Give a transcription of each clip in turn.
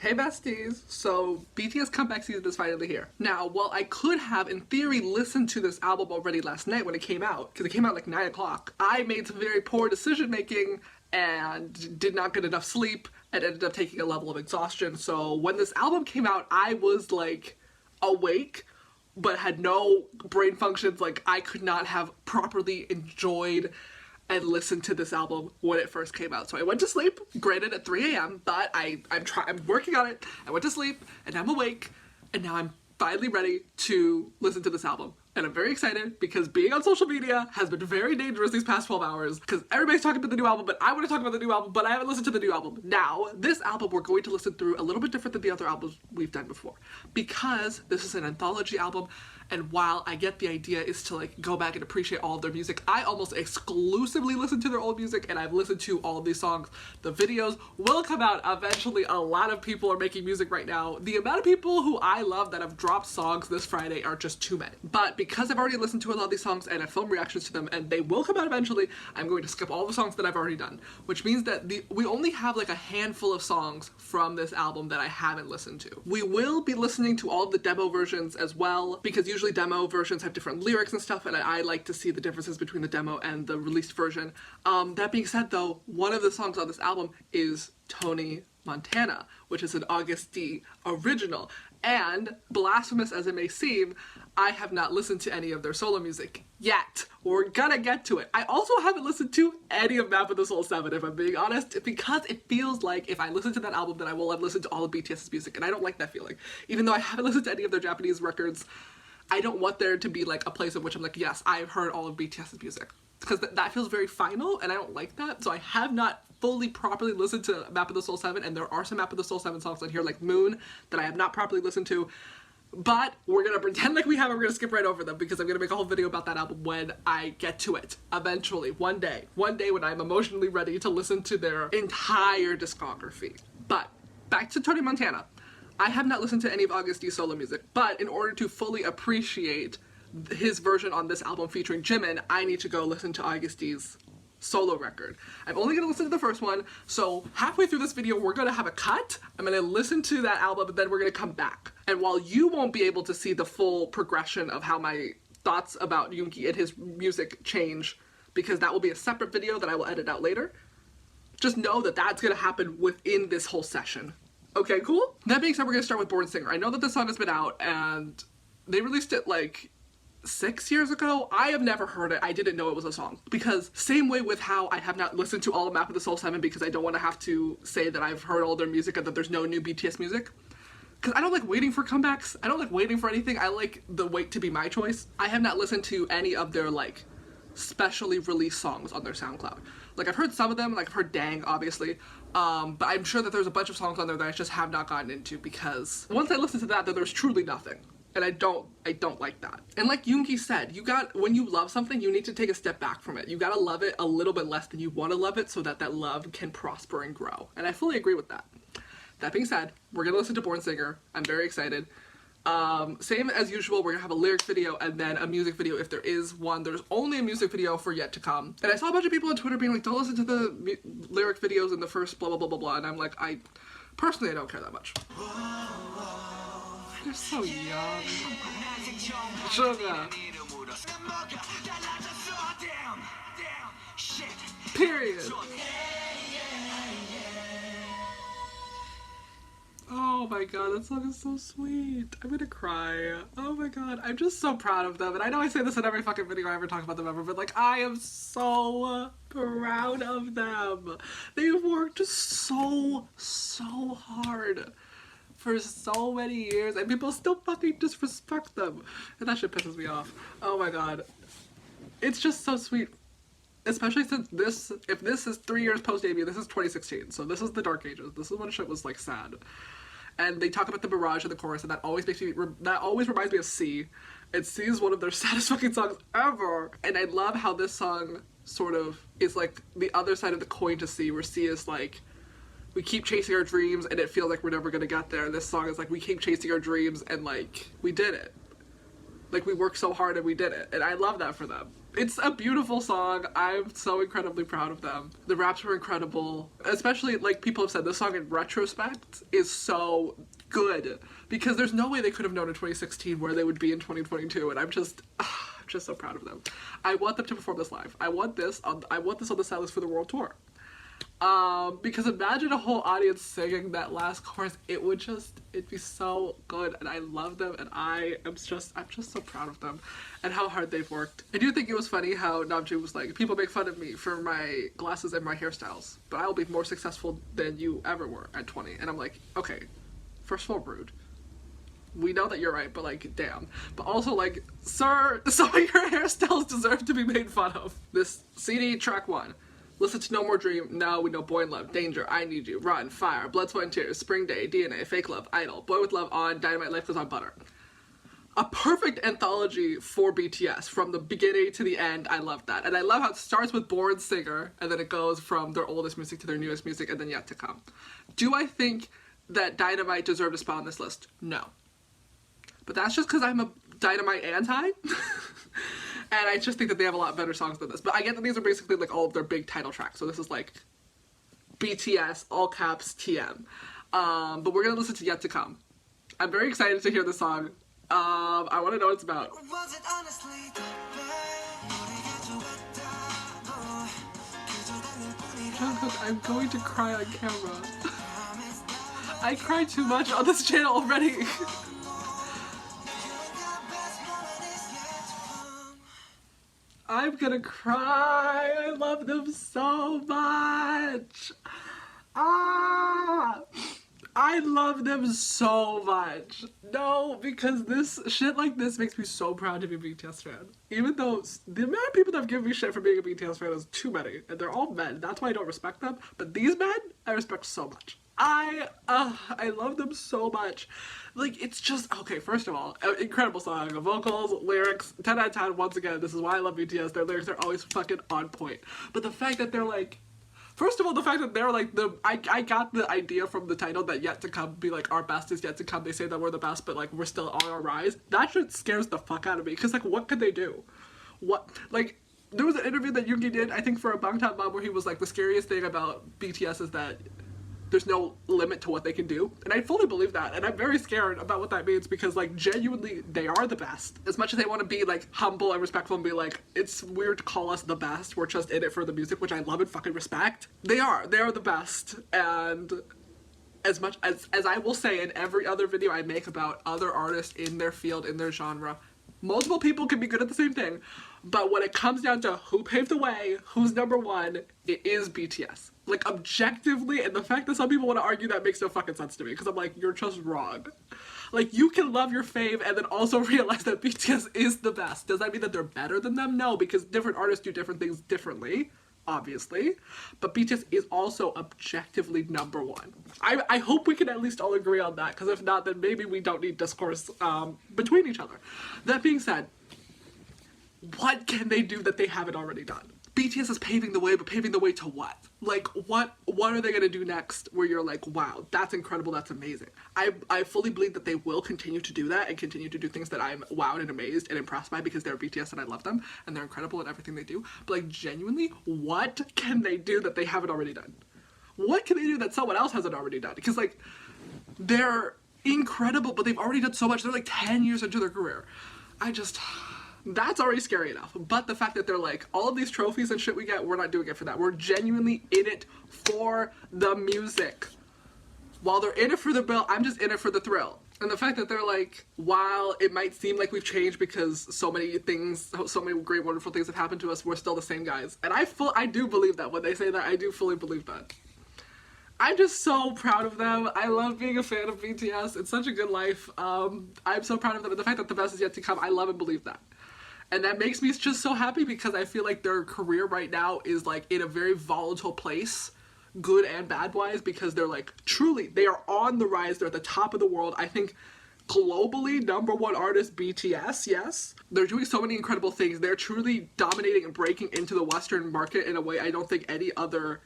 Hey besties! So BTS comeback season is finally here. Now, while I could have, in theory, listened to this album already last night when it came out, because it came out like 9 o'clock, I made some very poor decision making and did not get enough sleep and ended up taking a level of exhaustion. So when this album came out, I was like awake, but had no brain functions. Like I could not have properly enjoyed and listened to this album when it first came out. So I went to sleep, granted at 3 a.m., but I'm working on it. I went to sleep and I'm awake and now I'm finally ready to listen to this album. And I'm very excited because being on social media has been very dangerous these past 12 hours because everybody's talking about the new album, but I want to talk about the new album, but I haven't listened to the new album. Now, this album we're going to listen through a little bit different than the other albums we've done before because this is an anthology album, and while I get the idea is to like go back and appreciate all of their music, I almost exclusively listen to their old music and I've listened to all of these songs. The videos will come out eventually. A lot of people are making music right now. The amount of people who I love that have dropped songs this Friday are just too many. But because I've already listened to a lot of these songs and I film reactions to them and they will come out eventually, I'm going to skip all the songs that I've already done, which means that we only have like a handful of songs from this album that I haven't listened to. We will be listening to all of the demo versions as well because usually demo versions have different lyrics and stuff, and I like to see the differences between the demo and the released version. That being said though, one of the songs on this album is Tony Montana, which is an AGUSTD original, and blasphemous as it may seem, I have not listened to any of their solo music yet. We're gonna get to it. I also haven't listened to any of Map of the Soul 7, if I'm being honest, because it feels like if I listen to that album then I will have listened to all of BTS's music, and I don't like that feeling. Even though I haven't listened to any of their Japanese records, I don't want there to be like a place in which I'm like, yes, I've heard all of BTS's music. Because that feels very final and I don't like that. So I have not fully properly listened to Map of the Soul 7, and there are some Map of the Soul 7 songs on here like Moon that I have not properly listened to. But we're gonna pretend like we have, and we're gonna skip right over them because I'm gonna make a whole video about that album when I get to it. Eventually, one day when I'm emotionally ready to listen to their entire discography. But back to Tony Montana. I have not listened to any of AGUSTD's solo music, but in order to fully appreciate his version on this album featuring Jimin, I need to go listen to AGUSTD's solo record. I'm only going to listen to the first one, so halfway through this video we're going to have a cut. I'm going to listen to that album, but then we're going to come back. And while you won't be able to see the full progression of how my thoughts about Yoongi and his music change, because that will be a separate video that I will edit out later, just know that that's going to happen within this whole session. Okay, cool? That being said, we're gonna start with Born Singer. I know that this song has been out and they released it like 6 years ago. I have never heard it. I didn't know it was a song. Because same way with how I have not listened to all of Map of the Soul 7 because I don't want to have to say that I've heard all their music and that there's no new BTS music. Because I don't like waiting for comebacks. I don't like waiting for anything. I like the wait to be my choice. I have not listened to any of their like specially released songs on their SoundCloud. Like I've heard some of them, like I've heard Dang obviously, but I'm sure that there's a bunch of songs on there that I just have not gotten into because once I listen to that, then there's truly nothing. And I don't like that. And like Yoongi said, when you love something, you need to take a step back from it. You gotta love it a little bit less than you want to love it so that that love can prosper and grow. And I fully agree with that. That being said, we're gonna listen to Born Singer. I'm very excited. Same as usual, we're gonna have a lyrics video and then a music video if there is one. There's only a music video for yet to come. And I saw a bunch of people on Twitter being like, don't listen to the lyric videos in the first blah blah blah blah blah, and I'm like, personally I don't care that much. They're so young. Sugar. Period. Oh my god, that song is so sweet. I'm gonna cry. Oh my god, I'm just so proud of them. And I know I say this in every fucking video I ever talk about them ever, but like I am so proud of them. They've worked so hard for so many years and people still fucking disrespect them. And that shit pisses me off. Oh my god. It's just so sweet. Especially since if this is 3 years post-debut, this is 2016, so this is the dark ages. This is when shit was like sad. And they talk about the barrage in the chorus, and that always reminds me of C. And C is one of their saddest fucking songs ever. And I love how this song sort of is like the other side of the coin to C, where C is like, we keep chasing our dreams and it feels like we're never gonna get there. And this song is like, we keep chasing our dreams and like, we did it. Like, we worked so hard and we did it. And I love that for them. It's a beautiful song. I'm so incredibly proud of them. The raps were incredible. Especially, like, people have said, this song in retrospect is so good. Because there's no way they could have known in 2016 where they would be in 2022. And I'm just so proud of them. I want them to perform this live. I want this on the set list for the world tour. Because imagine a whole audience singing that last chorus. It'd be so good, and I love them, and I'm just so proud of them and how hard they've worked. I do think it was funny how Namjoon was like, people make fun of me for my glasses and my hairstyles, but I will be more successful than you ever were at 20. And I'm like, okay, first of all, rude. We know that you're right, but like, damn. But also, like, sir, some of your hairstyles deserve to be made fun of. This CD, track 1. Listen to No More Dream, Now We Know Boy in Love, Danger, I Need You, Run, Fire, Blood, Sweat and Tears, Spring Day, DNA, Fake Love, Idol, Boy With Love on, Dynamite, Life Goes on, Butter. A perfect anthology for BTS from the beginning to the end. I love that. And I love how it starts with Born Singer, and then it goes from their oldest music to their newest music, and then yet to come. Do I think that Dynamite deserved a spot on this list? No. But that's just because I'm a Dynamite anti. And I just think that they have a lot better songs than this. But I get that these are basically like all of their big title tracks. So this is like BTS, all caps, TM. But we're going to listen to Yet to Come. I'm very excited to hear the song. I want to know what it's about. Jungkook, I'm going to cry on camera. I cry too much on this channel already. I'm gonna cry. I love them so much. I love them so much. No, because this shit like this makes me so proud to be a BTS fan. Even though the amount of people that have given me shit for being a BTS fan is too many, and they're all men. That's why I don't respect them. But these men, I respect so much. I love them so much. Like, it's just, okay, first of all, incredible song. Vocals, lyrics, 10 out of 10, once again, this is why I love BTS. Their lyrics are always fucking on point. But the fact that they're like, first of all, the fact that they're like, I got the idea from the title that Yet to Come be like, our best is yet to come. They say that we're the best, but like, we're still on our rise. That shit scares the fuck out of me. Because like, what could they do? What, like, there was an interview that Yoongi did, I think for a Bangtan Mom, where he was like, the scariest thing about BTS is that there's no limit to what they can do. And I fully believe that. And I'm very scared about what that means because, like, genuinely, they are the best. As much as they want to be, like, humble and respectful and be like, it's weird to call us the best, we're just in it for the music, which I love and fucking respect. They are the best. And as much as I will say in every other video I make about other artists in their field, in their genre, multiple people can be good at the same thing. But when it comes down to who paved the way, who's number one, it is BTS. Like, objectively, and the fact that some people want to argue that makes no fucking sense to me, because I'm like, you're just wrong. Like, you can love your fave and then also realize that BTS is the best. Does that mean that they're better than them? No, because different artists do different things differently, obviously. But BTS is also objectively number one. I hope we can at least all agree on that, because if not, then maybe we don't need discourse between each other. That being said, what can they do that they haven't already done? BTS is paving the way, but paving the way to what? Like, what are they gonna do next where you're like, wow, that's incredible, that's amazing. I fully believe that they will continue to do that and continue to do things that I'm wowed and amazed and impressed by because they're BTS and I love them and they're incredible in everything they do. But like, genuinely, what can they do that they haven't already done? What can they do that someone else hasn't already done? Because like, they're incredible, but they've already done so much. They're like 10 years into their career. That's already scary enough. But the fact that they're like, all of these trophies and shit we get, we're not doing it for that. We're genuinely in it for the music. While they're in it for the bill, I'm just in it for the thrill. And the fact that they're like, while it might seem like we've changed because so many great, wonderful things have happened to us, we're still the same guys. And I do believe that. When they say that, I do fully believe that. I'm just so proud of them. I love being a fan of BTS. It's such a good life. I'm so proud of them. And the fact that the best is yet to come, I love and believe that. And that makes me just so happy because I feel like their career right now is like in a very volatile place, good and bad wise, because they're like, truly, they are on the rise. They're at the top of the world. I think globally, number one artist, BTS, yes. They're doing so many incredible things. They're truly dominating and breaking into the Western market in a way I don't think any other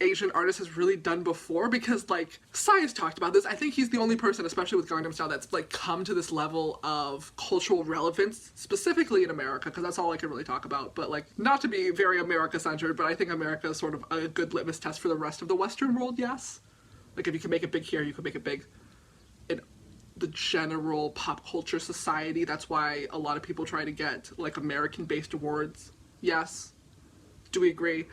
Asian artist has really done before, because like Psy has talked about this. I think he's the only person, especially with Gangnam Style, that's like come to this level of cultural relevance, specifically in America, because that's all I can really talk about. But like, not to be very America centered, but I think America is sort of a good litmus test for the rest of the Western world. Yes, like if you can make it big here, you can make it big in the general pop culture society. That's why a lot of people try to get like American based awards. Yes, do we agree?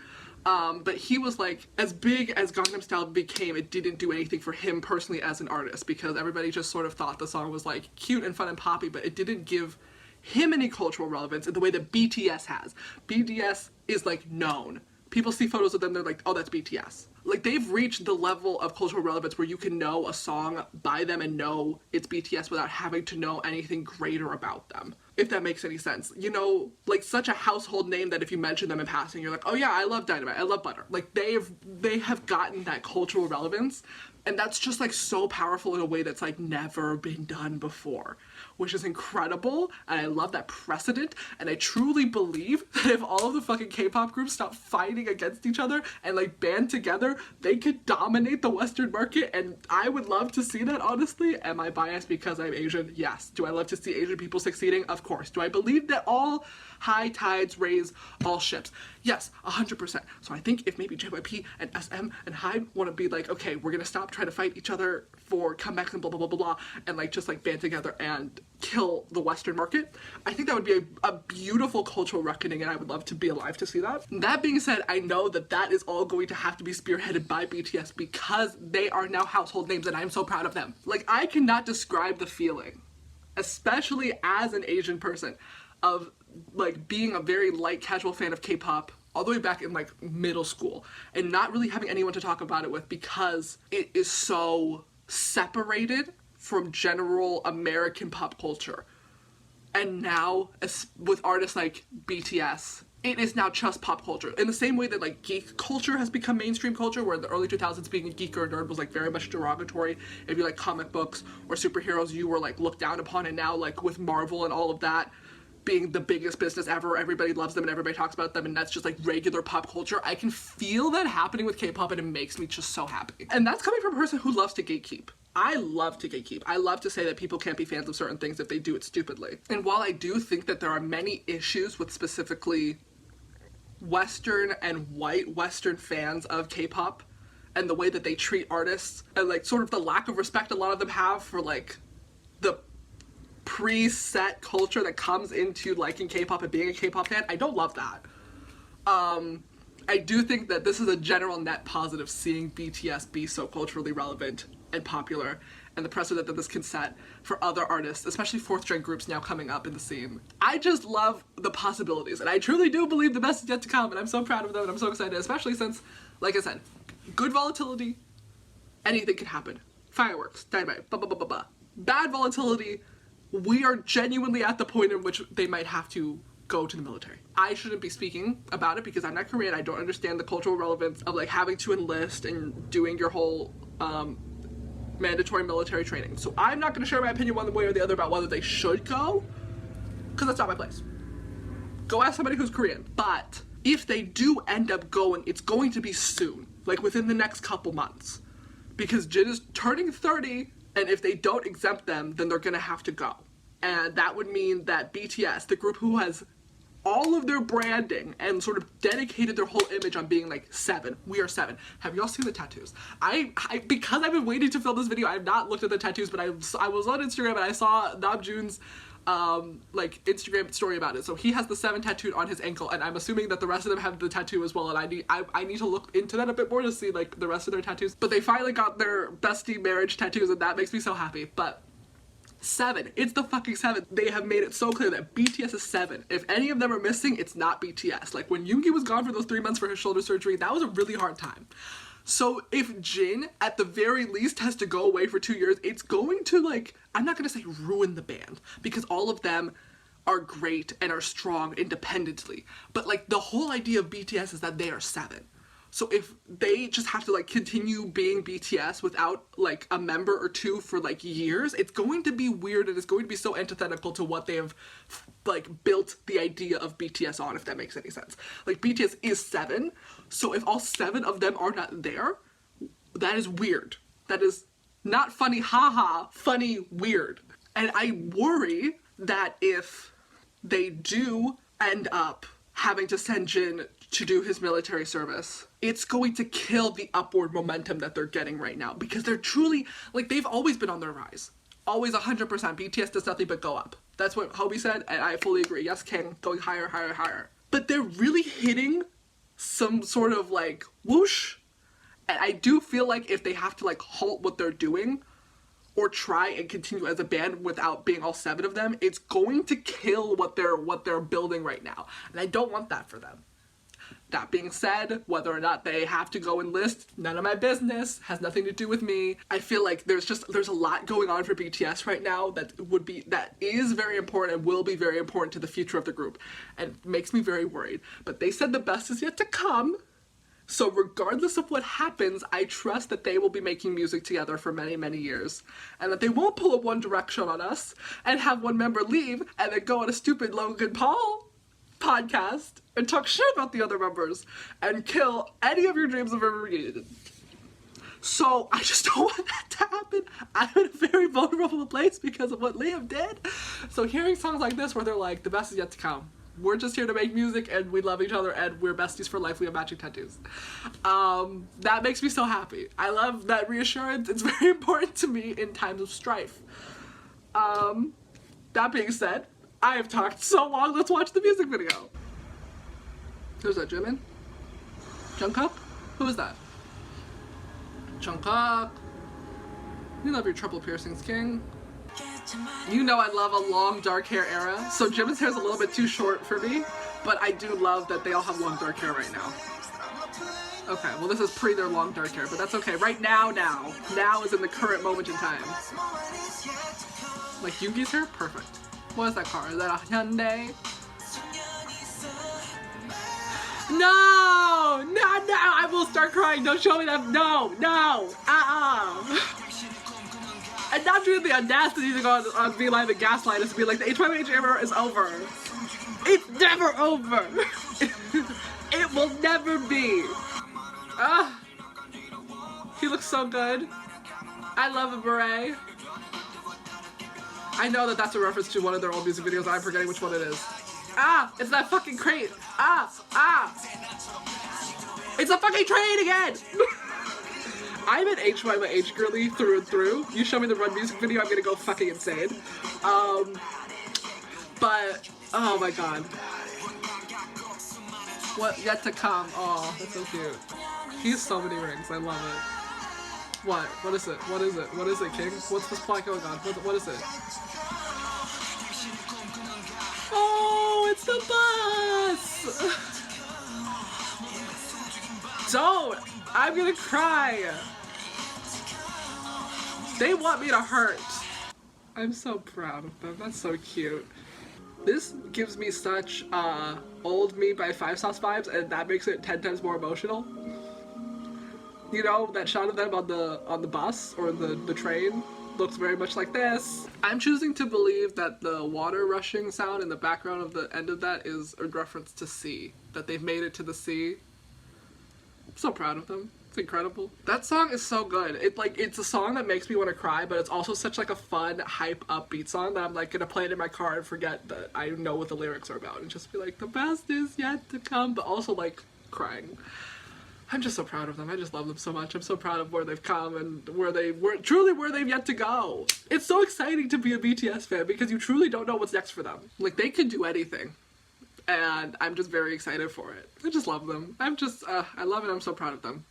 But he was like, as big as Gangnam Style became, it didn't do anything for him personally as an artist, because everybody just sort of thought the song was like cute and fun and poppy, but it didn't give him any cultural relevance in the way that BTS has. BTS is like known. People see photos of them, they're like, oh, that's BTS. Like, they've reached the level of cultural relevance where you can know a song by them and know it's BTS without having to know anything greater about them, if that makes any sense. You know, like, such a household name that if you mention them in passing, you're like, oh yeah, I love Dynamite, I love Butter. Like, they have gotten that cultural relevance, and that's just like so powerful in a way that's like never been done before, which is incredible. And I love that precedent, and I truly believe that if all of the fucking K-pop groups stop fighting against each other and like band together, they could dominate the Western market. And I would love to see that, honestly. Am I biased because I'm Asian? Yes. Do I love to see Asian people succeeding? Of course. Do I believe that all high tides raise all ships? Yes, 100%. So I think if maybe JYP and SM and HYBE want to be like, okay, we're gonna stop trying to fight each other for comebacks and blah blah blah blah blah, and like just like band together and kill the Western market, I think that would be a beautiful cultural reckoning, and I would love to be alive to see that. That being said, I know that that is all going to have to be spearheaded by BTS, because they are now household names, and I'm so proud of them. Like, I cannot describe the feeling, especially as an Asian person, of like being a very light casual fan of K-pop all the way back in like middle school, and not really having anyone to talk about it with, because it is so separated from general American pop culture. And now, with artists like BTS, it is now just pop culture. In the same way that like geek culture has become mainstream culture, where in the early 2000s being a geek or a nerd was like very much derogatory. If you like comic books or superheroes, you were like looked down upon, and now like with Marvel and all of that being the biggest business ever, everybody loves them and everybody talks about them, and that's just like regular pop culture. I can feel that happening with K-pop, and it makes me just so happy. And that's coming from a person who loves to gatekeep. I love to gatekeep. I love to say that people can't be fans of certain things if they do it stupidly. And while I do think that there are many issues with specifically Western and white Western fans of K-pop, and the way that they treat artists, and like sort of the lack of respect a lot of them have for like the preset culture that comes into liking K-pop and being a K-pop fan, I don't love that. I do think that this is a general net positive, seeing BTS be so culturally relevant and popular, and the precedent that this can set for other artists, especially fourth-gen groups now coming up in the scene. I just love the possibilities, and I truly do believe the best is yet to come, and I'm so proud of them, and I'm so excited, especially since, like I said, good volatility, anything can happen. Fireworks, dynamite, blah blah blah blah blah. Bad volatility, we are genuinely at the point in which they might have to go to the military. I shouldn't be speaking about it because I'm not Korean. I don't understand the cultural relevance of like having to enlist and doing your whole mandatory military training. So I'm not going to share my opinion one way or the other about whether they should go, because that's not my place. Go ask somebody who's Korean. But if they do end up going, it's going to be soon, like within the next couple months, because Jin is turning 30. And if they don't exempt them, then they're gonna have to go. And that would mean that BTS, the group who has all of their branding and sort of dedicated their whole image on being like 7, we are 7. Have y'all seen the tattoos? I because I've been waiting to film this video, I have not looked at the tattoos, but I was on Instagram and I saw Namjoon's like Instagram story about it. So he has the 7 tattooed on his ankle, and I'm assuming that the rest of them have the tattoo as well, and I need to look into that a bit more to see like the rest of their tattoos. But they finally got their bestie marriage tattoos, and that makes me so happy. But 7, it's the fucking 7. They have made it so clear that BTS is 7. If any of them are missing, it's not BTS. Like when Yoongi was gone for those 3 months for his shoulder surgery, that was a really hard time. So if Jin, at the very least, has to go away for 2 years, it's going to, like, I'm not going to say ruin the band, because all of them are great and are strong independently. But, like, the whole idea of BTS is that they are 7. So if they just have to like continue being BTS without like a member or two for like years, it's going to be weird and it's going to be so antithetical to what they have like built the idea of BTS on, if that makes any sense. Like BTS is 7, so if all 7 of them are not there, that is weird. That is not funny, haha, funny, weird. And I worry that if they do end up having to send Jin to do his military service, it's going to kill the upward momentum that they're getting right now, because they're truly, like, they've always been on their rise. Always 100%. BTS does nothing but go up. That's what Hobie said, and I fully agree. Yes, King, going higher, higher, higher. But they're really hitting some sort of, like, whoosh. And I do feel like if they have to, like, halt what they're doing or try and continue as a band without being all 7 of them, it's going to kill what they're building right now. And I don't want that for them. That being said, whether or not they have to go enlist, none of my business, has nothing to do with me. I feel like there's a lot going on for BTS right now that is very important and will be very important to the future of the group, and makes me very worried. But they said the best is yet to come. So regardless of what happens, I trust that they will be making music together for many, many years. And that they won't pull a One Direction on us and have one member leave and then go on a stupid Logan Paul podcast and talk shit about the other members and kill any of your dreams of ever reunion. So I just don't want that to happen. I'm in a very vulnerable place because of what Liam did. So hearing songs like this where they're like, the best is yet to come. We're just here to make music and we love each other and we're besties for life. We have matching tattoos. That makes me so happy. I love that reassurance. It's very important to me in times of strife. That being said, I have talked so long. Let's watch the music video. Who's that, Jimin? Jungkook? Who is that? Jungkook. You love your triple piercings, King. You know I love a long dark hair era. So Jimin's hair is a little bit too short for me, but I do love that they all have long dark hair right now. Okay, well this is pre their long dark hair, but that's okay. Right now is in the current moment in time. Like Yoongi's hair? Perfect. What is that car? Is that a Hyundai? No! I will start crying. Don't show me that. No! And not doing the audacity to go on Be Live and gaslight us and be like, the H5H era is over. It's never over. It will never be. He looks so good. I love a beret. I know that that's a reference to one of their old music videos. I'm forgetting which one it is. It's that fucking crate. It's a fucking train again. I'm an H5H girly through and through. You show me the Run music video, I'm gonna go fucking insane. But, oh my god. What yet to come? Oh, that's so cute. He has so many rings, I love it. What? What is it? What is it? What is it, King? What's this plot going on? What is it? Oh, it's the bus! Don't! I'm gonna cry! They want me to hurt. I'm so proud of them. That's so cute. This gives me such Old Me by 5 Sauce vibes, and that makes it 10 times more emotional. You know, that shot of them on the bus or the train looks very much like this. I'm choosing to believe that the water rushing sound in the background of the end of that is a reference to sea. That they've made it to the sea. I'm so proud of them. It's incredible. That song is so good. It's a song that makes me want to cry, but it's also such like a fun, hype, upbeat song that I'm like gonna play it in my car and forget that I know what the lyrics are about and just be like, the best is yet to come, but also like crying. I'm just so proud of them. I just love them so much. I'm so proud of where they've come and where they've yet to go. It's so exciting to be a BTS fan because you truly don't know what's next for them. Like, they could do anything. And I'm just very excited for it. I just love them. I love it. I'm so proud of them.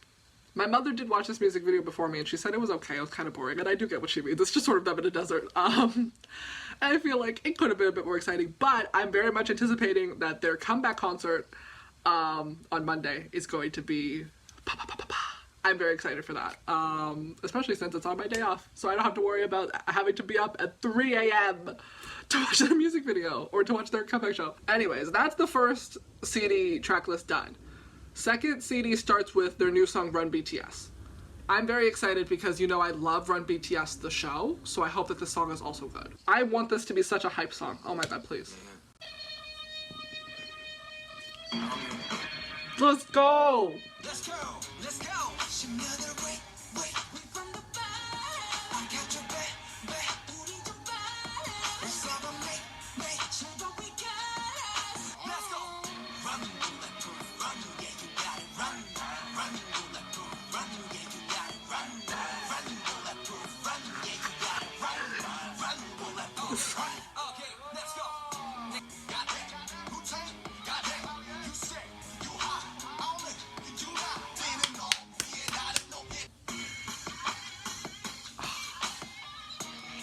My mother did watch this music video before me and she said it was okay. It was kind of boring, and I do get what she means. It's just sort of them in a desert. I feel like it could have been a bit more exciting, but I'm very much anticipating that their comeback concert on Monday is going to be I'm very excited for that, especially since it's on my day off, so I don't have to worry about having to be up at 3 a.m. to watch their music video or to watch their comeback show. Anyways, that's the first CD track list done. Second CD starts with their new song, Run BTS. I'm very excited because you know I love Run BTS, the show, so I hope that this song is also good. I want this to be such a hype song. Oh my god, please. Let's go! Let's go! Let's go!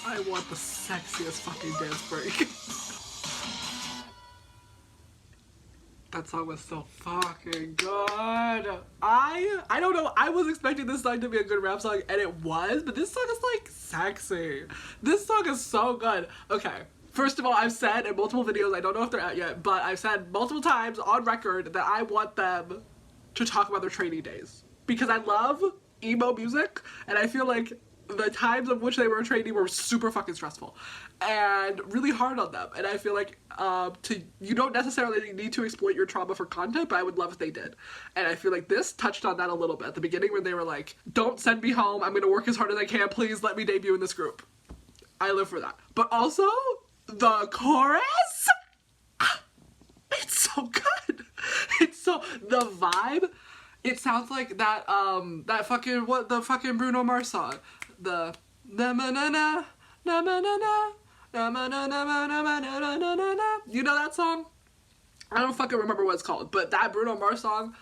I want the sexiest fucking dance break. That song was so fucking good. I don't know, I was expecting this song to be a good rap song, and it was, but this song is like sexy. This song is so good. Okay, first of all, I've said in multiple videos, I don't know if they're out yet, but I've said multiple times on record that I want them to talk about their training days. Because I love emo music, and I feel like the times of which they were training were super fucking stressful and really hard on them, and I feel like you don't necessarily need to exploit your trauma for content, but I would love if they did. And I feel like this touched on that a little bit at the beginning when they were like, don't send me home, I'm gonna work as hard as I can, please let me debut in this group. I live for that. But also the chorus, it's so good. It's so, the vibe, it sounds like that that fucking, what, the fucking Bruno Mars song, the na na na na na na na na na na na na na na. You know that song? I don't fucking remember what it's called, but that Bruno Mars song,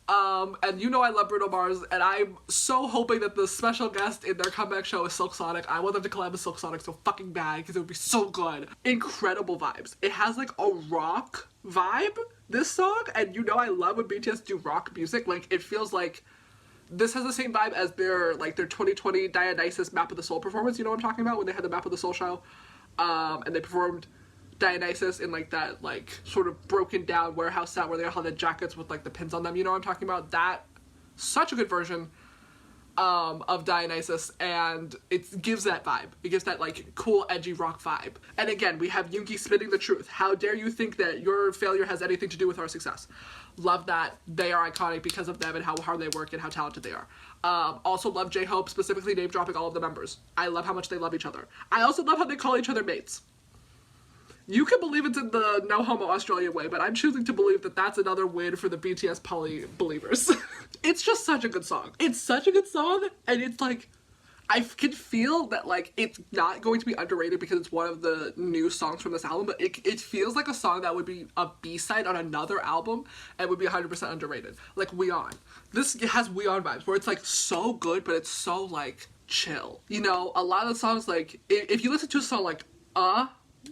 and you know I love Bruno Mars, and I'm so hoping that the special guest in their comeback show is Silk Sonic. I want them to collab with Silk Sonic so fucking bad, because it would be so good. Incredible vibes. It has like a rock vibe, this song, and you know I love when BTS do rock music. Like, it feels like this has the same vibe as their 2020 Dionysus Map of the Soul performance. You know what I'm talking about? When they had the Map of the Soul show, and they performed Dionysus in like that sort of broken down warehouse set where they all had the jackets with like the pins on them. You know what I'm talking about? That, such a good version of Dionysus, and it gives that vibe. It gives that like cool edgy rock vibe. And again, we have Yoongi spitting the truth. How dare you think that your failure has anything to do with our success? Love that. They are iconic because of them and how hard they work and how talented they are. Also love J-Hope, specifically name dropping all of the members. I love how much they love each other. I also love how they call each other mates. You can believe it's in the no homo Australia way, but I'm choosing to believe that that's another win for the BTS poly believers. It's just such a good song. It's such a good song, and it's like, I can feel that like it's not going to be underrated because it's one of the new songs from this album, but it feels like a song that would be a B-side on another album and would be 100% underrated. Like We On. This has We On vibes where it's like so good, but it's so like chill. You know, a lot of the songs, like if you listen to a song like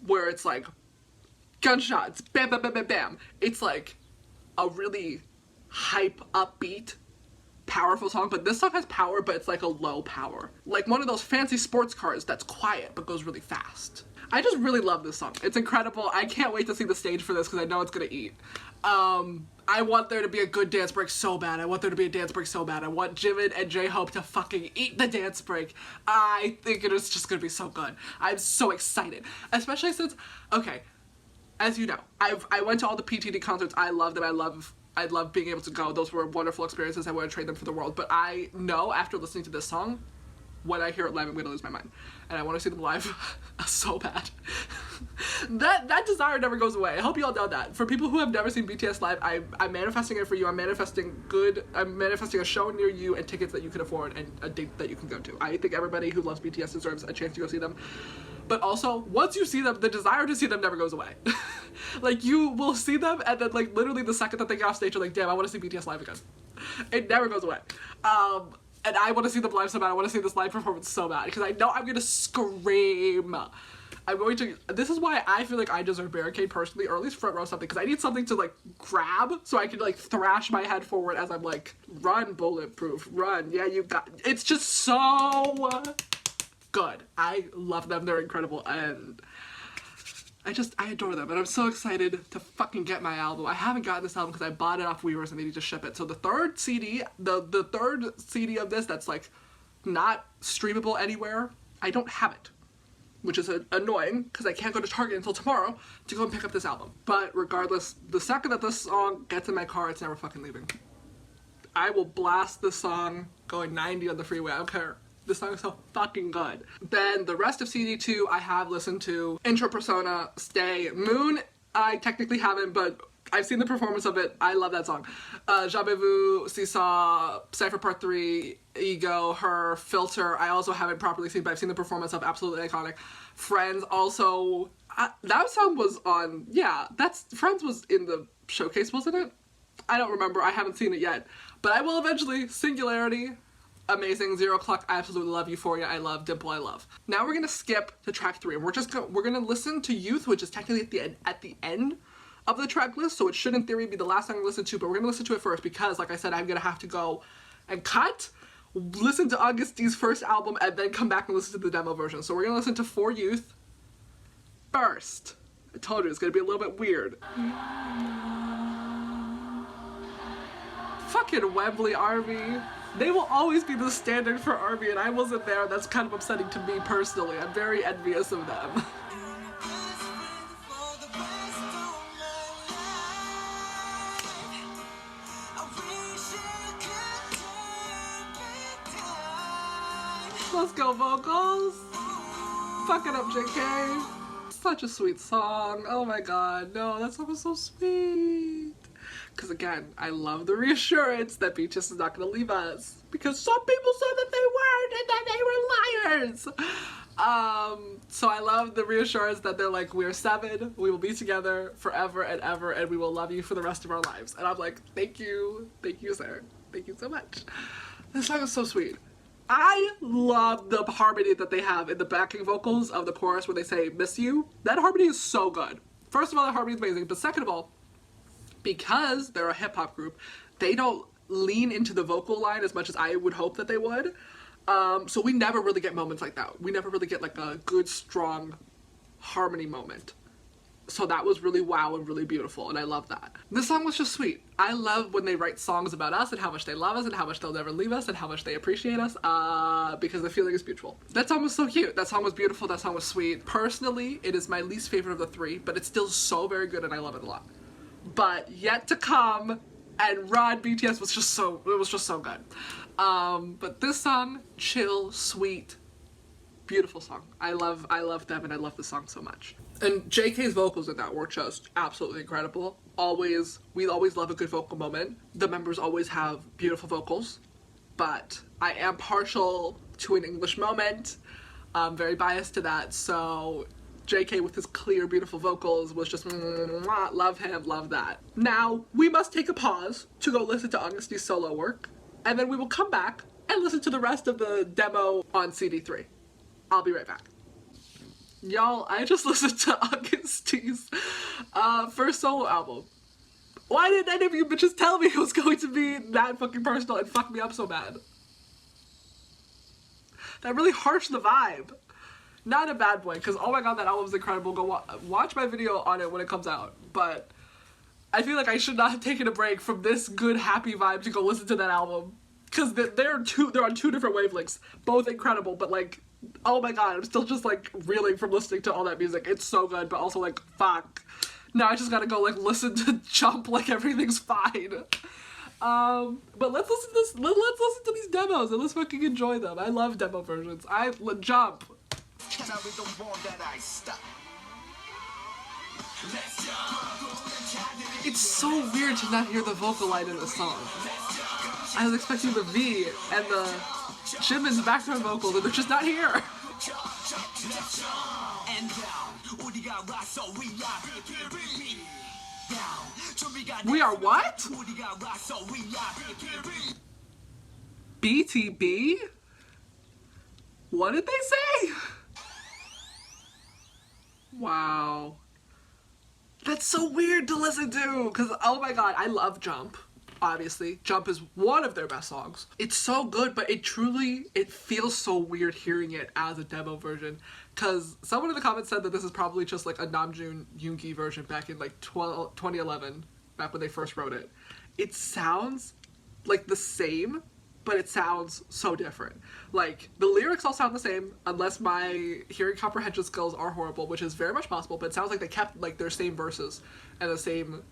where it's like gunshots, bam bam bam bam bam, it's like a really hype, upbeat, powerful song, but this song has power, but it's like a low power. Like one of those fancy sports cars that's quiet but goes really fast. I just really love this song. It's incredible. I can't wait to see the stage for this because I know it's gonna eat. I want there to be a good dance break so bad. I want there to be a dance break so bad. I want Jimin and J-Hope to fucking eat the dance break. I think it is just gonna be so good. I'm so excited. Especially since, okay, as you know, I went to all the PTD concerts. I love them. I love being able to go. Those were wonderful experiences. I want to trade them for the world. But I know after listening to this song, when I hear it live, I'm going to lose my mind. And I want to see them live so bad. That desire never goes away. I hope you all know that. For people who have never seen BTS live, I'm manifesting it for you. I'm manifesting a show near you and tickets that you can afford and a date that you can go to. I think everybody who loves BTS deserves a chance to go see them. But also, once you see them, the desire to see them never goes away. Like, you will see them, and then, like, literally the second that they get off stage, you're like, damn, I want to see BTS live again. It never goes away. And I want to see them live so bad. I want to see this live performance so bad, because I know I'm going to scream. This is why I feel like I deserve Barricade personally, or at least front row something, because I need something to, like, grab, so I can, like, thrash my head forward as I'm, like, run, Bulletproof, run. Yeah, you got, it's just so good. I love them. They're incredible. And I adore them, and I'm so excited to fucking get my album. I haven't gotten this album because I bought it off Weavers and they need to ship it. So the third CD, the third CD of this that's like not streamable anywhere, I don't have it, which is annoying because I can't go to Target until tomorrow to go and pick up this album. But regardless, the second that this song gets in my car, it's never fucking leaving. I will blast this song going 90 on the freeway. I don't care. This song is so fucking good. Then the rest of CD2 I have listened to. Intro Persona, Stay, Moon, I technically haven't, but I've seen the performance of it. I love that song. Jamais Vu, Seesaw, Cypher Part 3, Ego, Her, Filter, I also haven't properly seen, but I've seen the performance of. Absolutely iconic. Friends also, that song was on, yeah, Friends was in the showcase, wasn't it? I don't remember, I haven't seen it yet. But I will eventually. Singularity, amazing. 0 O'Clock, I absolutely love. Euphoria, I love. Dimple, I love. Now we're gonna skip to track 3, and we're gonna listen to Youth, which is technically at the end of the track list, so it should in theory be the last song I listen to, but we're gonna listen to it first because, like I said, I'm gonna have to go and listen to AGUSTD's first album, and then come back and listen to the demo version. So we're gonna listen to For Youth first. I told you it's gonna be a little bit weird. Fucking Wembley Army. They will always be the standard for Army, and I wasn't there. That's kind of upsetting to me personally. I'm very envious of them. Let's go, vocals. Fuck it up, JK. Such a sweet song. Oh my god. No, that song was so sweet. Because again, I love the reassurance that BTS is not going to leave us. Because some people said that they weren't and that they were liars. So I love the reassurance that they're like, we're 7, we will be together forever and ever, and we will love you for the rest of our lives. And I'm like, thank you, sir. Thank you so much. This song is so sweet. I love the harmony that they have in the backing vocals of the chorus where they say, miss you. That harmony is so good. First of all, that harmony is amazing, but second of all, because they're a hip-hop group, they don't lean into the vocal line as much as I would hope that they would. So we never really get moments like that. We never really get like a good, strong harmony moment. So that was really wow and really beautiful, and I love that. This song was just sweet. I love when they write songs about us and how much they love us and how much they'll never leave us and how much they appreciate us, because the feeling is mutual. That song was so cute. That song was beautiful. That song was sweet. Personally, it is my least favorite of the 3, but it's still so very good and I love it a lot. But Yet to Come and Run BTS was just so good. But this song, chill, sweet, beautiful song. I love them and I love the song so much. And JK's vocals in that were just absolutely incredible. We always love a good vocal moment. The members always have beautiful vocals, but I am partial to an English moment. I'm very biased to that, so JK with his clear, beautiful vocals was just love him, love that. Now, we must take a pause to go listen to AGUSTD's solo work, and then we will come back and listen to the rest of the demo on CD3. I'll be right back. Y'all, I just listened to AGUSTD's first solo album. Why didn't any of you bitches tell me it was going to be that fucking personal and fuck me up so bad? That really harshed the vibe. Not in a bad way, because oh my god, that album's incredible. Go watch my video on it when it comes out. But I feel like I should not have taken a break from this good, happy vibe to go listen to that album. Because they're on 2 different wavelengths. Both incredible, but like, oh my god, I'm still just like reeling from listening to all that music. It's so good, but also like, fuck. Now I just gotta go like listen to Jump like everything's fine. But let's listen to these demos and let's fucking enjoy them. I love demo versions. Jump. It's so weird to not hear the vocal line in this song. I was expecting the V and the Jimin's background vocals, and they're just not here. We are what? BTB? What did they say? Wow. That's so weird to listen to, because oh my god, I love Jump. obviously. Jump is one of their best songs. It's so good, but it feels so weird hearing it as a demo version. Because someone in the comments said that this is probably just like a Namjoon Yoongi version back in like 2011, back when they first wrote it. It sounds like the same, but it sounds so different. Like, the lyrics all sound the same, unless my hearing comprehension skills are horrible, which is very much possible, but it sounds like they kept like their same verses and the same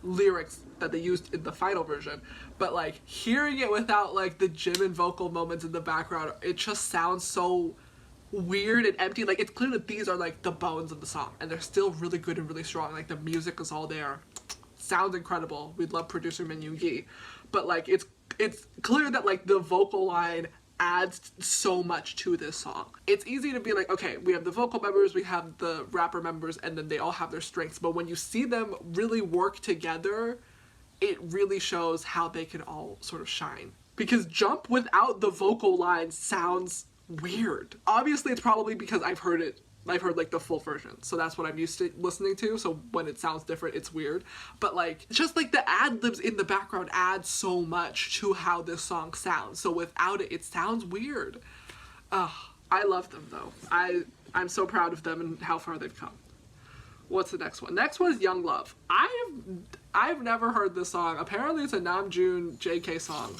lyrics that they used in the final version. But like, hearing it without like the Jimin vocal moments in the background, it just sounds so weird and empty. Like, it's clear that these are like the bones of the song, and they're still really good and really strong. Like, the music is all there. Sounds incredible. We'd love producer Min Yoon-gi. But like, it's clear that like the vocal line adds so much to this song. It's easy to be like, okay, we have the vocal members, we have the rapper members, and then they all have their strengths. But when you see them really work together, it really shows how they can all sort of shine. Because Jump without the vocal line sounds weird. Obviously, it's probably because I've heard like the full version, so that's what I'm used to listening to, so when it sounds different, it's weird. But like, just like the ad-libs in the background add so much to how this song sounds, so without it, it sounds weird. I love them though. I'm so proud of them and how far they've come. What's the next one? Next one is Young Love. I've never heard this song. Apparently it's a Namjoon JK song.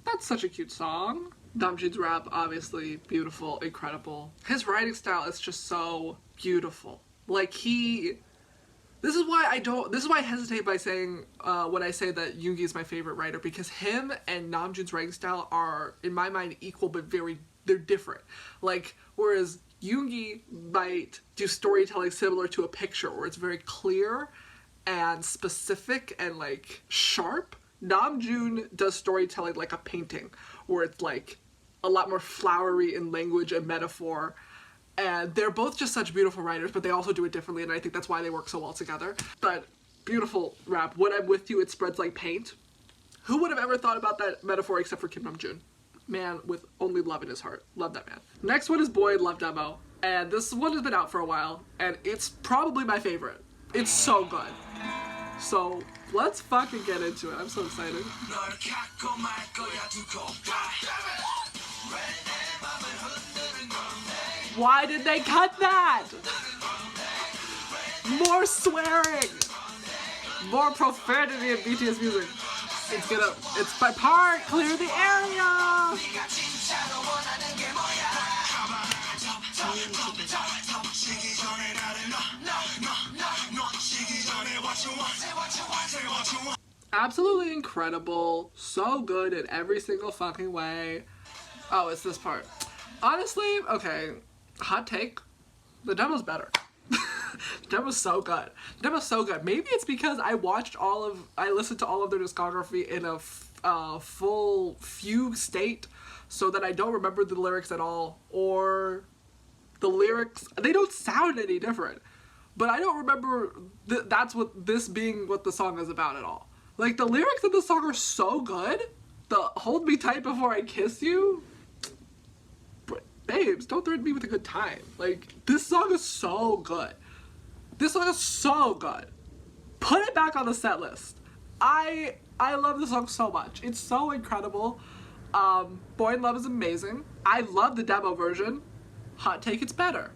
That's such a cute song. Namjoon's rap, obviously beautiful, incredible. His writing style is just so beautiful. Like, this is why I hesitate by saying, when I say that Yoongi is my favorite writer, because him and Namjoon's writing style are, in my mind, equal, but they're different. Like, whereas Yoongi might do storytelling similar to a picture, where it's very clear and specific and like sharp, Namjoon does storytelling like a painting, where it's like a lot more flowery in language and metaphor. And they're both just such beautiful writers, but they also do it differently, and I think that's why they work so well together. But beautiful rap. When I'm with you, it spreads like paint. Who would have ever thought about that metaphor except for Kim Namjoon? Man with only love in his heart. Love that man. Next one is Boy Love Demo. And this one has been out for a while, and it's probably my favorite. It's so good. So let's fucking get into it. I'm so excited. Why did they cut that? More swearing! More profanity in BTS music. It's my part! Clear the area! Absolutely incredible. So good in every single fucking way. Oh, it's this part. Honestly, okay, hot take, the demo's better. The demo's so good. The demo's so good. Maybe it's because I listened to all of their discography in a full fugue state, so that I don't remember the lyrics at all, or the lyrics, they don't sound any different. But I don't remember that's what this being what the song is about at all. Like, the lyrics of the song are so good. The hold me tight before I kiss you. But babes, don't threaten me with a good time. Like, this song is so good. This song is so good. Put it back on the set list. I love this song so much. It's so incredible. Boy in Love is amazing. I love the demo version. Hot take, it's better.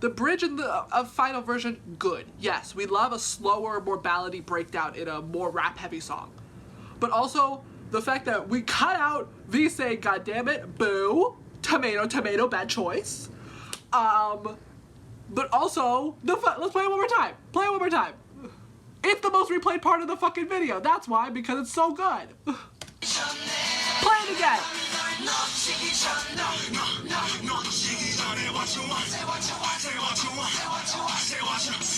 The bridge in the final version, good. Yes, we love a slower, more ballady breakdown in a more rap-heavy song. But also, the fact that we cut out V saying, God damn it, boo, tomato, tomato, bad choice. But also, let's play it one more time. Play it one more time. It's the most replayed part of the fucking video. That's why, because it's so good. Play it again.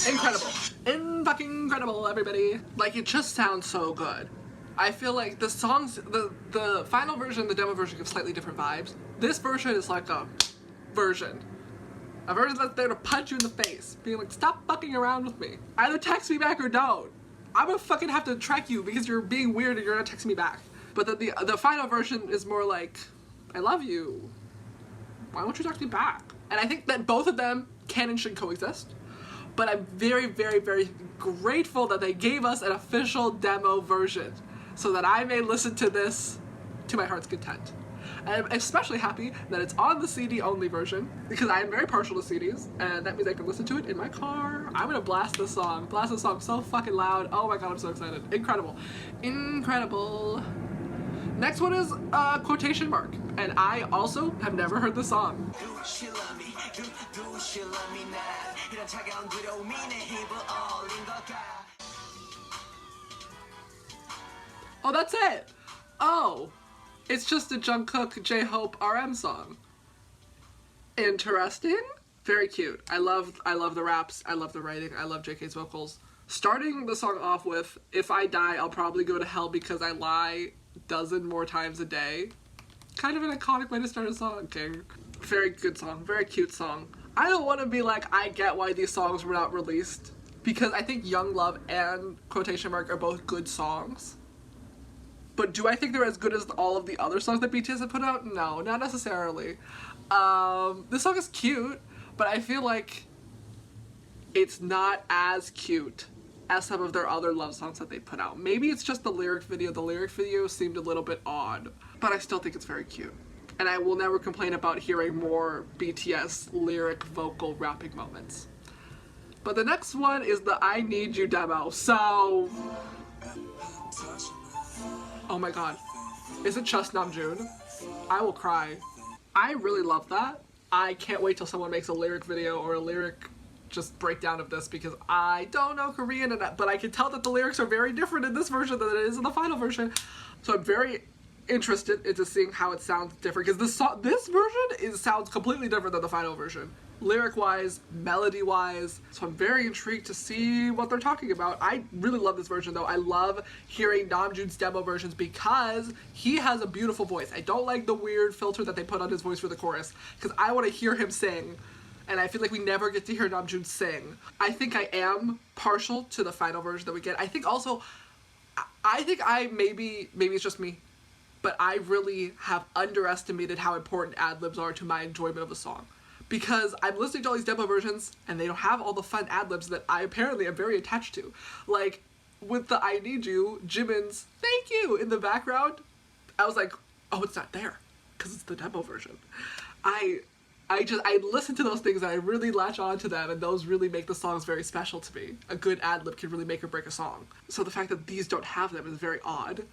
Incredible. Fucking incredible, everybody. Like, it just sounds so good. I feel like the songs, the final version, the demo version give slightly different vibes. This version is like a version that's there to punch you in the face, being like, stop fucking around with me. Either text me back or don't. I'm gonna fucking have to track you because you're being weird and you're gonna text me back. But the final version is more like, I love you. Why won't you talk to me back? And I think that both of them can and should coexist. But I'm very, very, very grateful that they gave us an official demo version so that I may listen to this to my heart's content. I'm especially happy that it's on the CD-only version because I am very partial to CDs, and that means I can listen to it in my car. I'm gonna blast this song so fucking loud. Oh my god, I'm so excited. Incredible. Incredible. Next one is Quotation Mark, and I also have never heard the song. Oh, that's it. Oh, it's just a Jungkook J-Hope RM song. Interesting. Very cute. I love the raps. I love the writing. I love JK's vocals. Starting the song off with, "If I die, I'll probably go to hell because I lie dozen more times a day." Kind of an iconic way to start a song, King. Very good song. Very cute song. I don't want to be like, I get why these songs were not released, because I think Young Love and Quotation Mark are both good songs. But do I think they're as good as all of the other songs that BTS have put out? No, not necessarily. This song is cute, but I feel like it's not as cute as some of their other love songs that they put out. Maybe it's just the lyric video. The lyric video seemed a little bit odd, but I still think it's very cute. And I will never complain about hearing more BTS lyric vocal rapping moments. But the next one is the I Need You demo. So, oh my god. Is it just Namjoon? I will cry. I really love that. I can't wait till someone makes a lyric video or a lyric just breakdown of this, because I don't know Korean, but I can tell that the lyrics are very different in this version than it is in the final version. So I'm very interested into seeing how it sounds different, because this version sounds completely different than the final version. Lyric-wise, melody-wise, so I'm very intrigued to see what they're talking about. I really love this version though. I love hearing Namjoon's demo versions because he has a beautiful voice. I don't like the weird filter that they put on his voice for the chorus, because I want to hear him sing, and I feel like we never get to hear Namjoon sing. I think I am partial to the final version that we get. I think also, maybe it's just me, but I really have underestimated how important ad-libs are to my enjoyment of a song. Because I'm listening to all these demo versions, and they don't have all the fun ad-libs that I apparently am very attached to. Like, with the I Need You, Jimin's "thank you" in the background, I was like, oh, it's not there, because it's the demo version. I listen to those things and I really latch on to them, and those really make the songs very special to me. A good ad-lib can really make or break a song. So the fact that these don't have them is very odd.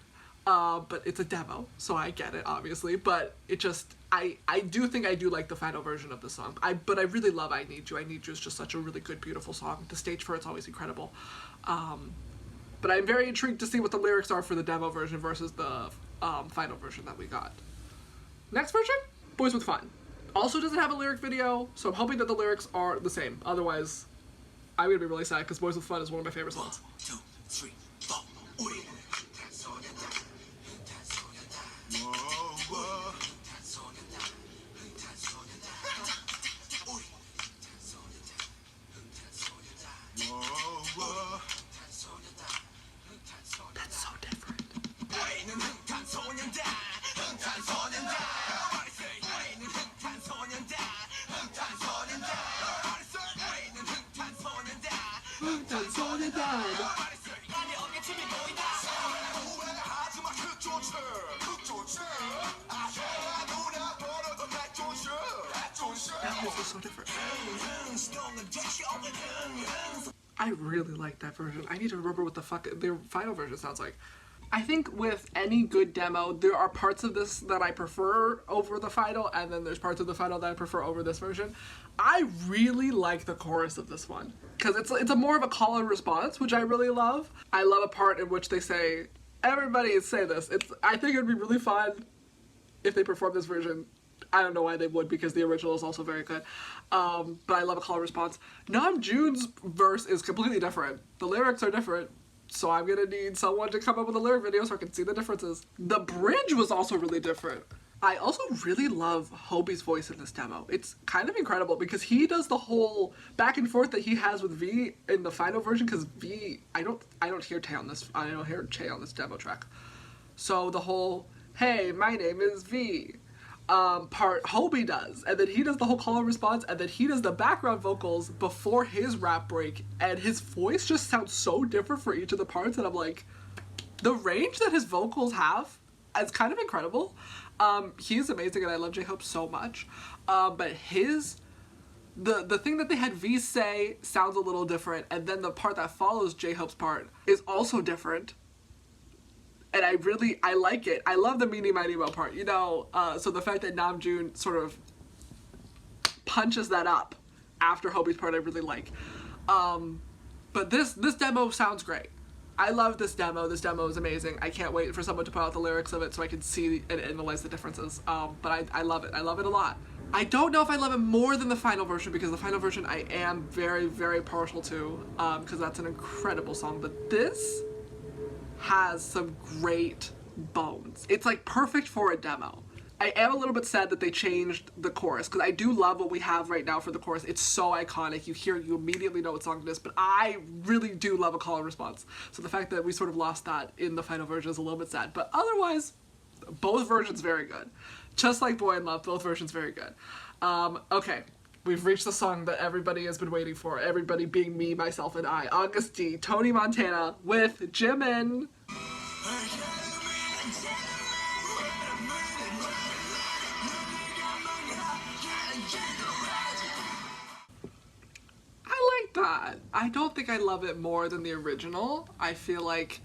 But it's a demo, so I get it, obviously, but it just, I do think I do like the final version of the song. But I really love I Need You. I Need You is just such a really good, beautiful song. The stage for it's always incredible. But I'm very intrigued to see what the lyrics are for the demo version versus the final version that we got. Next version? Boyz with Fun. Also doesn't have a lyric video, so I'm hoping that the lyrics are the same. Otherwise, I'm gonna be really sad, because Boyz with Fun is one of my favorite songs. 1, 2, 3, 4. That's so different. That was so different. I really like that version. I need to remember what the fuck their final version sounds like. I think with any good demo, there are parts of this that I prefer over the final, and then there's parts of the final that I prefer over this version. I really like the chorus of this one, because it's a more of a call and response, which I really love. I love a part in which they say, everybody say this. I think it would be really fun if they performed this version. I don't know why they would, because the original is also very good. But I love a call and response. Namjoon's verse is completely different. The lyrics are different. So I'm gonna need someone to come up with a lyric video so I can see the differences. The bridge was also really different. I also really love Hobie's voice in this demo. It's kind of incredible because he does the whole back and forth that he has with V in the final version, because V, I don't hear Tae on this, I don't hear Che on this demo track. So the whole, hey, my name is V. part Hobie does, and then he does the whole call and response, and then he does the background vocals before his rap break, and his voice just sounds so different for each of the parts, and I'm like, the range that his vocals have is kind of incredible. He's amazing, and I love J-Hope so much, but the thing that they had V say sounds a little different, and then the part that follows J-Hope's part is also different. And I like it. I love the Meanie Miny Mo part, you know, so the fact that Namjoon sort of punches that up after Hobie's part I really like. But this demo sounds great. I love this demo. This demo is amazing. I can't wait for someone to put out the lyrics of it so I can see and analyze the differences. But I love it. I love it a lot. I don't know if I love it more than the final version, because the final version I am very, very partial to, because that's an incredible song. But this has some great bones. It's like perfect for a demo. I am a little bit sad that they changed the chorus, because I do love what we have right now for the chorus. It's so iconic. You hear it, you immediately know what song it is, but I really do love a call and response. So the fact that we sort of lost that in the final version is a little bit sad, but otherwise, both versions very good. Just like Boy in Love, both versions very good. Okay. We've reached the song that everybody has been waiting for. Everybody being me, myself, and I. AGUSTD, Tony Montana with Jimin. I like that. I don't think I love it more than the original. I feel like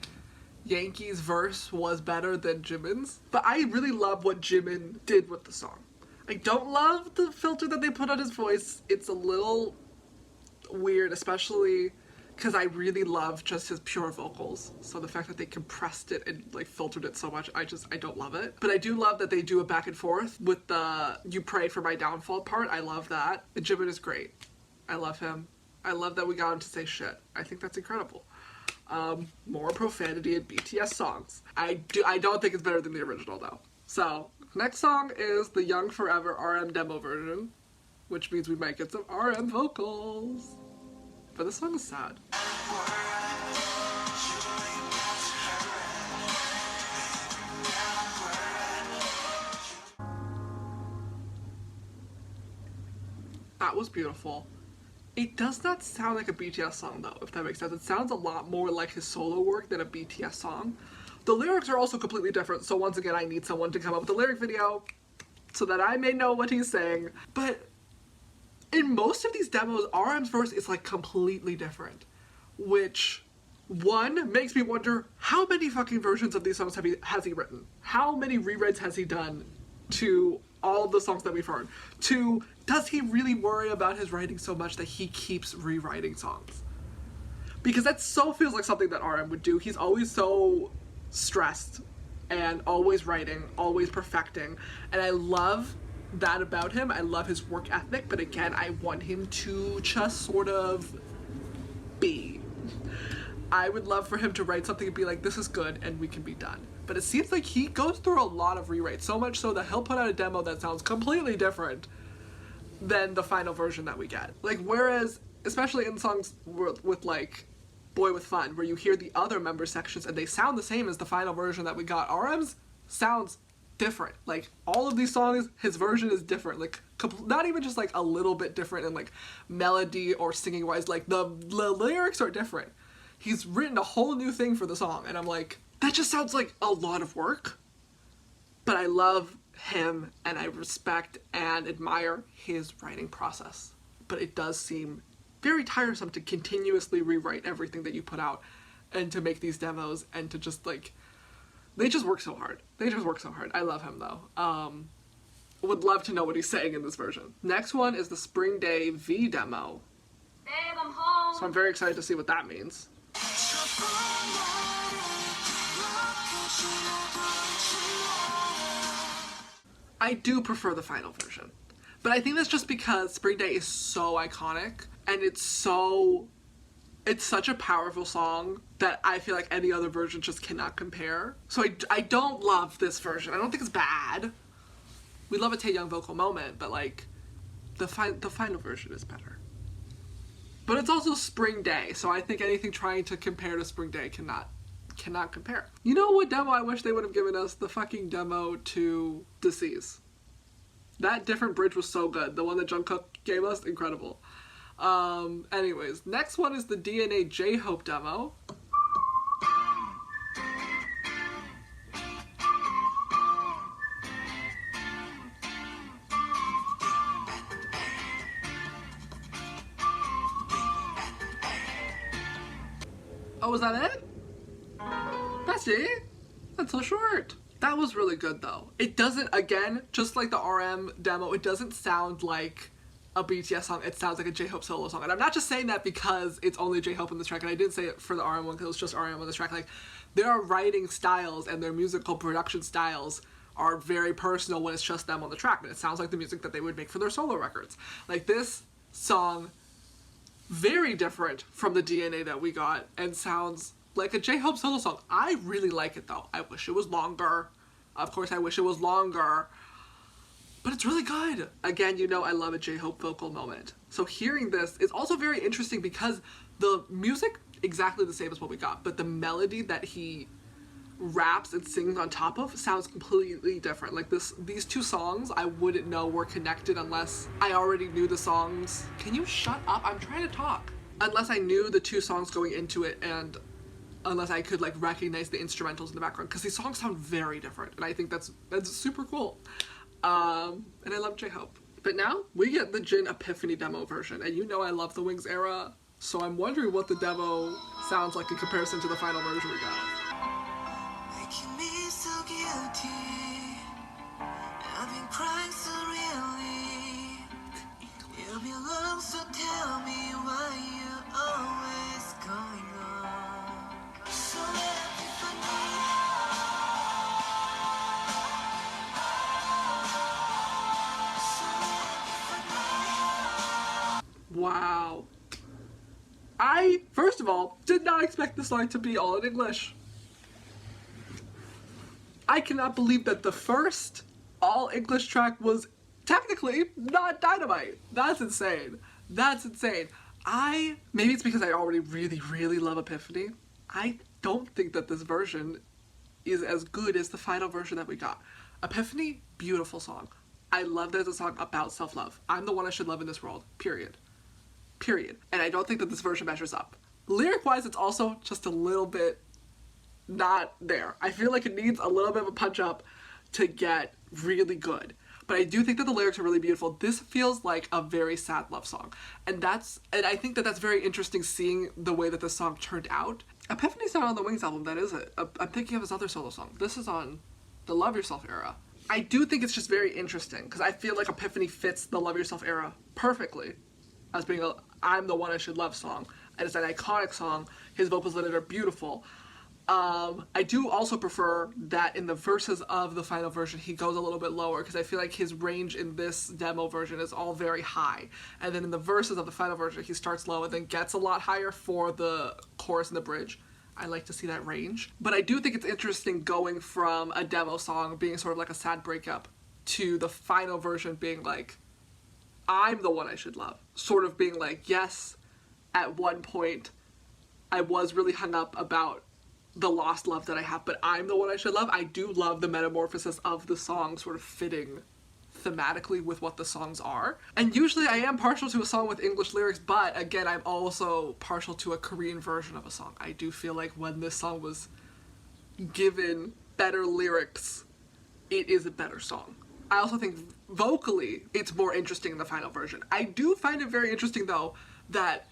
Yankee's verse was better than Jimin's. But I really love what Jimin did with the song. I don't love the filter that they put on his voice. It's a little weird, especially because I really love just his pure vocals. So the fact that they compressed it and like filtered it so much, I don't love it. But I do love that they do a back and forth with the "You Pray for My Downfall" part. I love that. And Jimin is great. I love him. I love that we got him to say shit. I think that's incredible. More profanity in BTS songs. I don't think it's better than the original though. So next song is the Young Forever RM demo version, which means we might get some RM vocals. But this song is sad. That was beautiful. It does not sound like a BTS song though, if that makes sense. It sounds a lot more like his solo work than a BTS song. The lyrics are also completely different, so once again I need someone to come up with a lyric video so that I may know what he's saying. But in most of these demos, RM's verse is like completely different, which one makes me wonder how many fucking versions of these songs has he written? How many rewrites has he done to all of the songs that we've heard? Two, does he really worry about his writing so much that he keeps rewriting songs? Because that so feels like something that RM would do. He's always so stressed and always writing, always perfecting, and I love that about him. I love his work ethic, but again, I want him to just sort of be. I would love for him to write something and be like, this is good and we can be done. But it seems like he goes through a lot of rewrites, so much so that he'll put out a demo that sounds completely different than the final version that we get. Like, whereas, especially in songs with like Boy With Fun, where you hear the other member sections and they sound the same as the final version that we got, RM's sounds different. Like, all of these songs, his version is different. Like, not even just like a little bit different in like melody or singing wise, like the lyrics are different. He's written a whole new thing for the song, and I'm like, that just sounds like a lot of work. But I love him and I respect and admire his writing process. But it does seem very tiresome to continuously rewrite everything that you put out and to make these demos and to just like, they just work so hard. They just work so hard. I love him though. Would love to know what he's saying in this version. Next one is the Spring Day V demo. Babe, I'm home. So I'm very excited to see what that means. I do prefer the final version, but I think that's just because Spring Day is so iconic and it's such a powerful song that I feel like any other version just cannot compare. So I don't love this version. I don't think it's bad. We love a Taehyung vocal moment, but like the final version is better. But it's also Spring Day, so I think anything trying to compare to Spring Day cannot compare. You know what demo I wish they would have given us? The fucking demo to Disease. That different bridge was so good. The one that Jungkook gave us, incredible. Anyways, next one is the DNA J-Hope demo. Oh, was that it? Bestie? That's so short. That was really good though. It doesn't, again, just like the RM demo, it doesn't sound like a BTS song. It sounds like a J-Hope solo song. And I'm not just saying that because it's only J-Hope in this track, and I didn't say it for the RM one because it was just RM on this track. Like, their writing styles and their musical production styles are very personal when it's just them on the track, and it sounds like the music that they would make for their solo records. Like, this song, very different from the DNA that we got, and sounds like a J-Hope solo song. I really like it though. I wish it was longer. Of course, I wish it was longer. But it's really good. Again, you know I love a J-Hope vocal moment. So hearing this is also very interesting because the music, exactly the same as what we got, but the melody that he raps and sings on top of sounds completely different. Like these two songs, I wouldn't know were connected unless I already knew the songs. Can you shut up? I'm trying to talk. Unless I knew the two songs going into it, and unless I could like recognize the instrumentals in the background, because these songs sound very different, and I think that's super cool. And I love J-Hope. But now we get the Jin Epiphany demo version, and you know I love the Wings era, so I'm wondering what the demo sounds like in comparison to the final version we got. Making me so guilty. I've been crying so really. You belong, so tell me why you're always going on. So Wow. I, first of all, did not expect this song to be all in English. I cannot believe that the first all English track was technically not Dynamite. That's insane. That's insane. Maybe it's because I already really love Epiphany. I don't think that this version is as good as the final version that we got. Epiphany, beautiful song. I love that it's a song about self-love. I'm the one I should love in this world, period. Period. And I don't think that this version measures up. Lyric-wise, it's also just a little bit not there. I feel like it needs a little bit of a punch-up to get really good. But I do think that the lyrics are really beautiful. This feels like a very sad love song. And I think that that's very interesting, seeing the way that this song turned out. Epiphany's not on the Wings album, that is it. I'm thinking of his other solo song. This is on the Love Yourself era. I do think it's just very interesting, because I feel like Epiphany fits the Love Yourself era perfectly as being a I'm the one I should love song. And it's an iconic song. His vocals in it are beautiful. I do also prefer that in the verses of the final version he goes a little bit lower, because I feel like his range in this demo version is all very high, and then in the verses of the final version he starts low and then gets a lot higher for the chorus and the bridge. I like to see that range. But I do think it's interesting going from a demo song being sort of like a sad breakup to the final version being like, I'm the one I should love. Sort of being like, yes, at one point I was really hung up about the lost love that I have, but I'm the one I should love. I do love the metamorphosis of the song sort of fitting thematically with what the songs are. And usually I am partial to a song with English lyrics, but again, I'm also partial to a Korean version of a song. I do feel like when this song was given better lyrics, it is a better song. I also think vocally it's more interesting in the final version. I do find it very interesting though that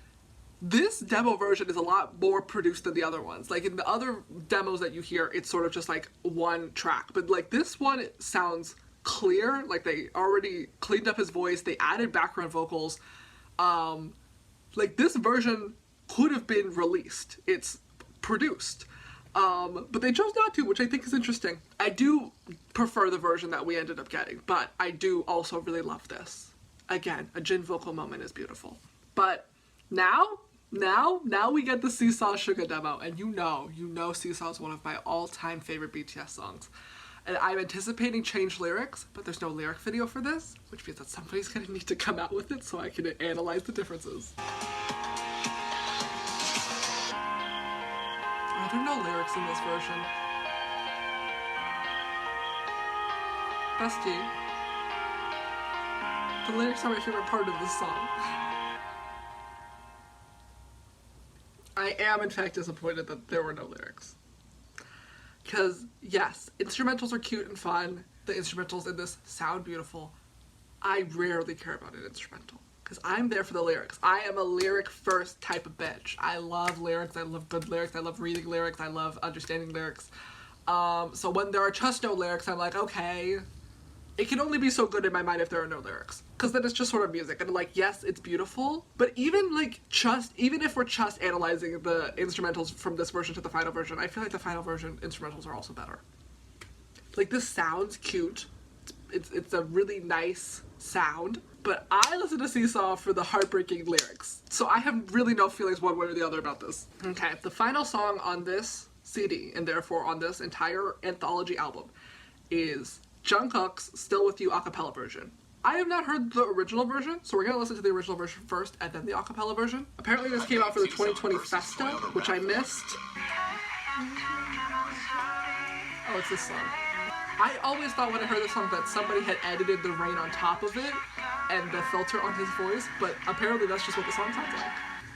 this demo version is a lot more produced than the other ones. Like in the other demos that you hear, it's sort of just like one track. But like this one, it sounds clear. Like they already cleaned up his voice. They added background vocals. Like this version could have been released. It's produced. But they chose not to, which I think is interesting. I do prefer the version that we ended up getting, but I do also really love this. Again, a Jin vocal moment is beautiful. But now we get the Seesaw Sugar demo, and you know Seesaw is one of my all-time favorite BTS songs. And I'm anticipating changed lyrics, but there's no lyric video for this, which means that somebody's gonna need to come out with it so I can analyze the differences. Are there no lyrics in this version? Bestie. The lyrics are my favorite part of this song. I am in fact disappointed that there were no lyrics. Because, yes, instrumentals are cute and fun. The instrumentals in this sound beautiful. I rarely care about an instrumental. Because I'm there for the lyrics. I am a lyric first type of bitch. I love lyrics. I love good lyrics. I love reading lyrics. I love understanding lyrics. So when there are just no lyrics, I'm like, okay. It can only be so good in my mind if there are no lyrics. Because then it's just sort of music. And like, yes, it's beautiful. But even like, even if we're just analyzing the instrumentals from this version to the final version, I feel like the final version instrumentals are also better. Like, this sounds cute. It's a really nice sound. But I listen to Seesaw for the heartbreaking lyrics. So I have really no feelings one way or the other about this. Okay, the final song on this CD, and therefore on this entire anthology album, is Jungkook's Still With You a cappella version. I have not heard the original version, so we're gonna listen to the original version first and then the a cappella version. Apparently this came out for the 2020 Festa, which I missed. Oh, it's this song. I always thought when I heard this song that somebody had edited the rain on top of it and the filter on his voice, but apparently that's just what the song sounds like.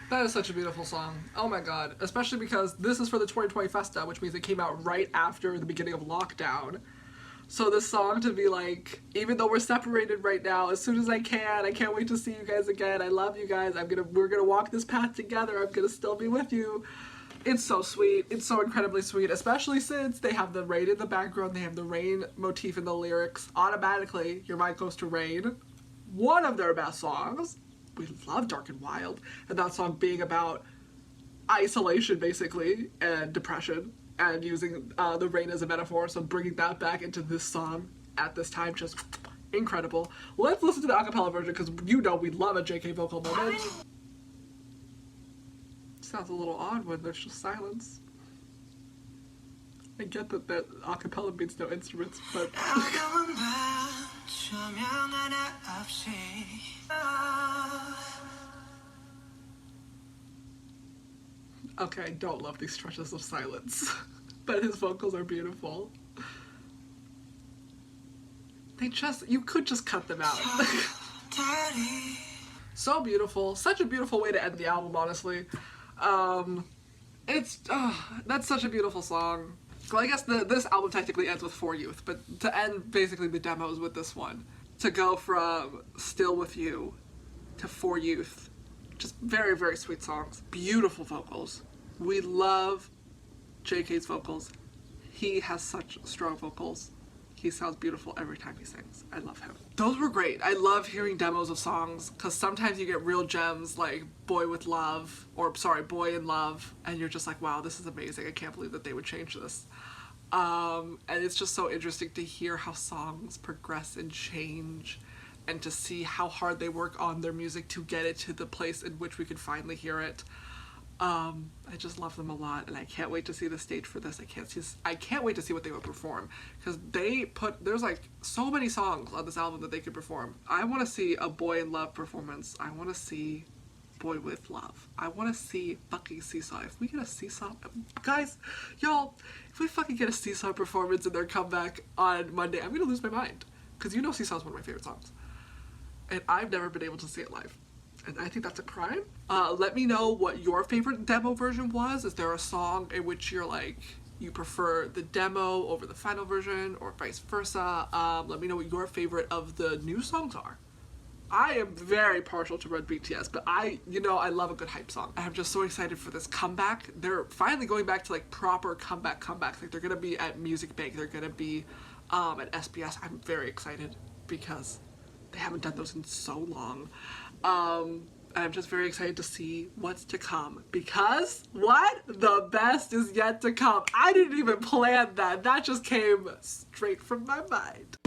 That is such a beautiful song. Oh my god. Especially because this is for the 2020 Festa, which means it came out right after the beginning of lockdown. So this song to be like, even though we're separated right now, as soon as I can't wait to see you guys again. I love you guys. We're gonna walk this path together. I'm gonna still be with you. It's so sweet. It's so incredibly sweet, especially since they have the rain in the background. They have the rain motif in the lyrics. Automatically, your mind goes to Rain. One of their best songs. We love Dark and Wild. And that song being about isolation, basically, and depression. And using the rain as a metaphor, so bringing that back into this song at this time, just incredible. Let's listen to the a cappella version, because you know we love a JK vocal moment. Sounds a little odd when there's just silence. I get that a cappella means no instruments, but... Okay, I don't love these stretches of silence, but his vocals are beautiful. You could just cut them out. So beautiful. Such a beautiful way to end the album, honestly. That's such a beautiful song. Well, I guess this album technically ends with For Youth, but to end basically the demos with this one. To go from Still With You to For Youth. Just very, very sweet songs. Beautiful vocals. We love JK's vocals. He has such strong vocals. He sounds beautiful every time he sings. I love him. Those were great. I love hearing demos of songs because sometimes you get real gems like Boy in Love, and you're just like, wow, this is amazing. I can't believe that they would change this. And it's just so interesting to hear how songs progress and change and to see how hard they work on their music to get it to the place in which we can finally hear it. I just love them a lot, and I can't wait to see the stage for this. I can't wait to see what they would perform, because there's like so many songs on this album that they could perform. I want to see a Boy in Love performance. I want to see Boy with Love. I want to see fucking Seesaw. If we get a Seesaw, guys, y'all, if we fucking get a Seesaw performance in their comeback on Monday, I'm gonna lose my mind, because you know Seesaw is one of my favorite songs, and I've never been able to see it live. And I think that's a crime. Let me know what your favorite demo version was. Is there a song in which you're like, you prefer the demo over the final version, or vice versa? Let me know what your favorite of the new songs are. I am very partial to Red BTS, but I love a good hype song. I'm just so excited for this comeback. They're finally going back to like proper comebacks. Like they're gonna be at Music Bank. They're gonna be at SBS. I'm very excited because they haven't done those in so long. I'm just very excited to see what's to come, because the best is yet to come. I didn't even plan that. That just came straight from my mind.